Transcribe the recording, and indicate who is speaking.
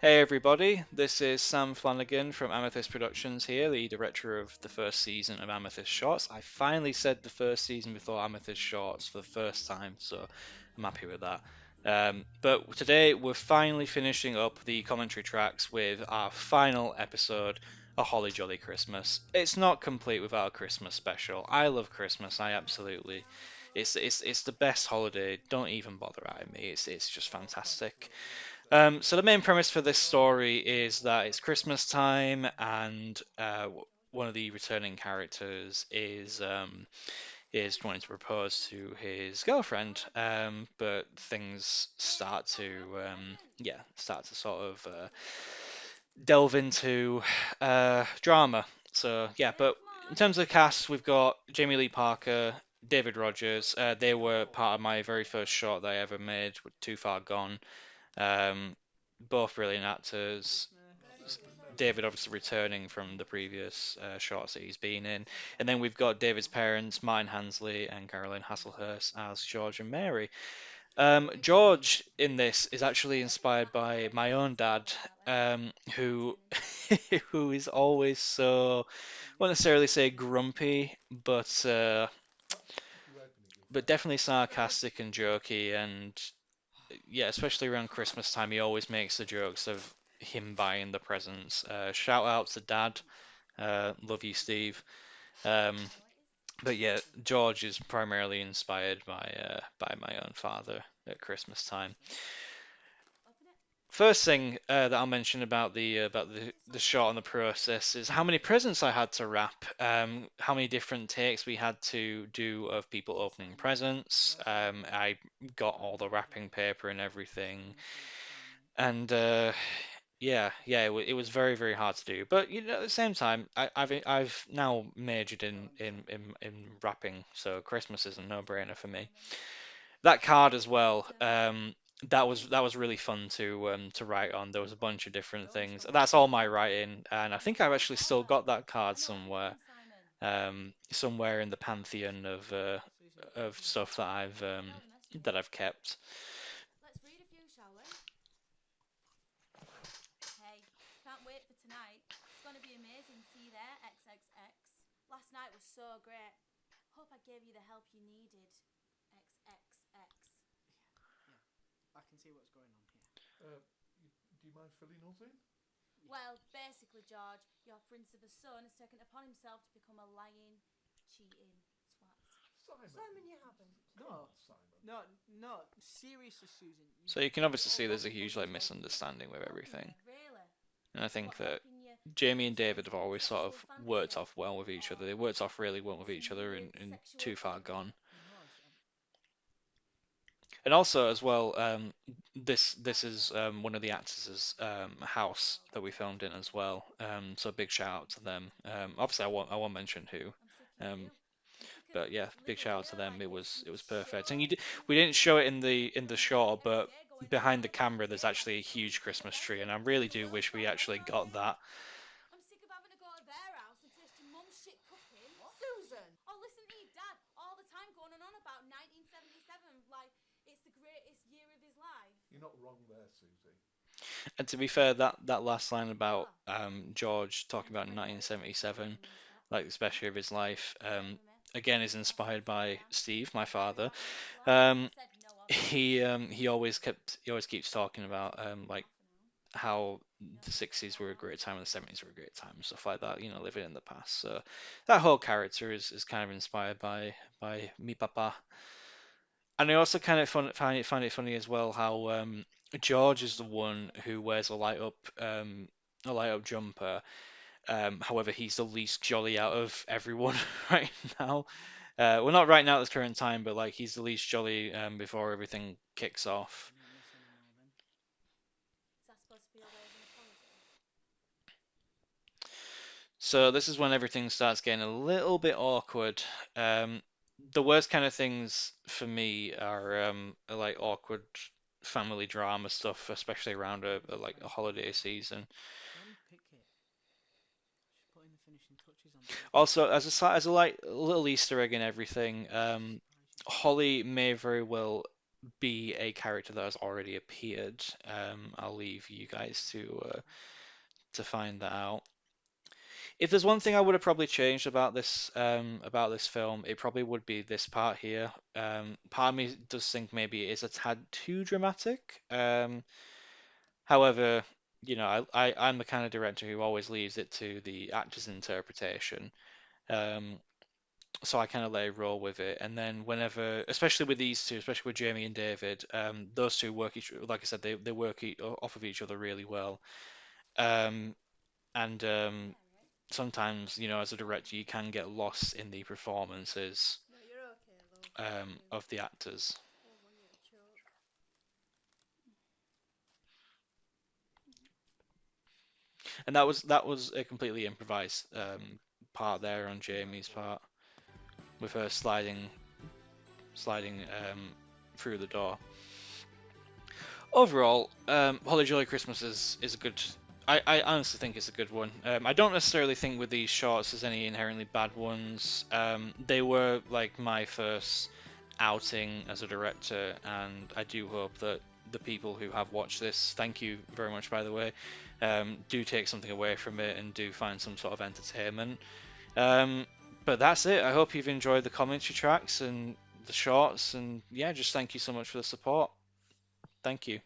Speaker 1: Hey everybody, this is Sam Flanagan from Amethyst Productions here, the director of the first season of Amethyst Shorts. I finally said the first season before Amethyst Shorts for the first time, so I'm happy with that. But today we're finally finishing up the commentary tracks with our final episode, A Holly Jolly Christmas. It's not complete without a Christmas special. I love Christmas, I absolutely. It's the best holiday. Don't even bother at me. It's just fantastic. So the main premise for this story is that it's Christmas time, and one of the returning characters is wanting to propose to his girlfriend, but things start to sort of delve into drama. So yeah, but in terms of the cast, we've got Jamie Lee Parker, David Rogers. They were part of my very first short that I ever made, with Too Far Gone. Um, both brilliant actors. David obviously returning from the previous shorts that he's been in. And then we've got David's parents, Martin Hansley and Caroline Hasselhurst as George and Mary. George in this is actually inspired by my own dad, who who is always so, I won't necessarily say grumpy, but definitely sarcastic and jokey, and yeah, especially around Christmas time, he always makes the jokes of him buying the presents. Shout out to Dad. Love you, Steve. Um, but yeah, George is primarily inspired by my own father at Christmas time. First thing that I'll mention about the shot and the process is how many presents I had to wrap, how many different takes we had to do of people opening presents. I got all the wrapping paper and everything, and yeah, it was very, very hard to do. But at the same time, I've now majored in rapping, so Christmas is a no-brainer for me. That card as well, that was really fun to write on. There was a bunch of different things. That's all my writing, and I think I've actually still got that card somewhere in the pantheon of stuff that I've kept.
Speaker 2: I can see what's going on here.
Speaker 3: Do you mind filling us in? Simon.
Speaker 2: You haven't.
Speaker 3: Come
Speaker 2: No,
Speaker 3: on, Simon.
Speaker 2: no. Seriously, Susan.
Speaker 1: So you can obviously see there's a huge like misunderstanding with everything. And I think that Jamie and David have always sort of worked off well with each other. They worked off really well with each other in Too Far Gone. And also as well, this is one of the actors' house that we filmed in as well. So big shout out to them. Obviously I won't mention who. Um, but yeah, big shout out to them. It was perfect. And we didn't show it in the shot, but behind the camera there's actually a huge Christmas tree, and I really do wish we actually got that.
Speaker 3: You're not wrong there, Susie.
Speaker 1: And to be fair, that last line about George talking about 1977, like the best year of his life, again is inspired by Steve, my father. Um, he always keeps talking about like how the 60s were a great time and the 70s were a great time and stuff like that, living in the past. So that whole character is kind of inspired by mi papa. And I also kind of find it funny as well how George is the one who wears a light up jumper. However, he's the least jolly out of everyone right now. Well, not right now at this current time, but like he's the least jolly before everything kicks off. So this is when everything starts getting a little bit awkward. Um, the worst kind of things for me are like awkward family drama stuff, especially around like a holiday season.
Speaker 2: Unpick it. She's putting the finishing touches on.
Speaker 1: Also, as a like little Easter egg and everything, Holly may very well be a character that has already appeared. I'll leave you guys to find that out. If there's one thing I would have probably changed about this film, it probably would be this part here. Part of me does think maybe it is a tad too dramatic. However, I'm the kind of director who always leaves it to the actor's interpretation. Um, so I kind of let it roll with it. And then whenever, especially with these two, especially with Jamie and David, those two work like I said, they work off of each other really well. Um, and sometimes, as a director, you can get lost in the performances
Speaker 2: No, you're okay, love.
Speaker 1: of the actors.
Speaker 2: Don't want you to choke.
Speaker 1: And that was a completely improvised part there on Jamie's part, with her sliding through the door. Overall, Holly Jolly Christmas is a good. I honestly think it's a good one. I don't necessarily think with these shorts there's any inherently bad ones. They were like my first outing as a director, and I do hope that the people who have watched this, thank you very much by the way, do take something away from it and do find some sort of entertainment. Um, but that's it. I hope you've enjoyed the commentary tracks and the shorts, and yeah, just thank you so much for the support. Thank you.